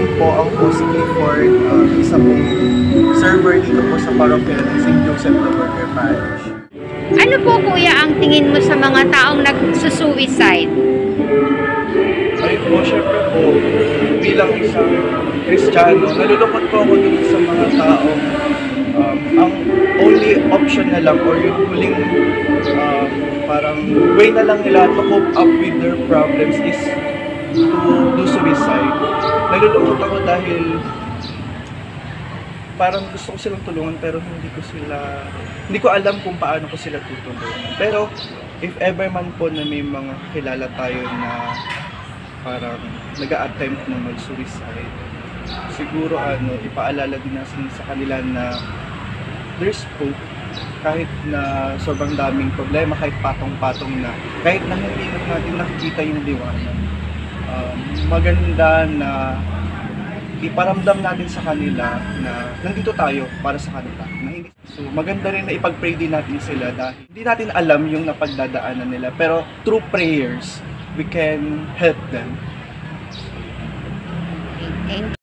din po ang po si Clifford, isa pong server dito po sa parokya ng St. Joseph the Worker Parish. Ano po kuya ang tingin mo sa mga taong nagsusuicide? Ayun po, syempre po, bilang isang Kristiyano, nalulungkot po ako dun sa mga taong ang only option na lang or yung huling parang way na lang nila to cope up with their problems is to do suicide. Nalulungkot ako dahil parang gusto ko silang tulungan pero hindi ko alam kung paano ko sila tutulungan. Pero if ever man po na may mga kilala tayo na parang nag-a-attempt na mag-suicide, siguro ipaalala din natin sa kanila na there's hope kahit na sobrang daming problema, kahit patong-patong na, kahit na hindi natin nakikita yung liwanag. Maganda na iparamdam natin sa kanila na nandito tayo para sa kanila. So maganda rin na ipag-pray din natin sila dahil hindi natin alam yung napagdadaanan nila, pero through prayers, we can help them. Thank you.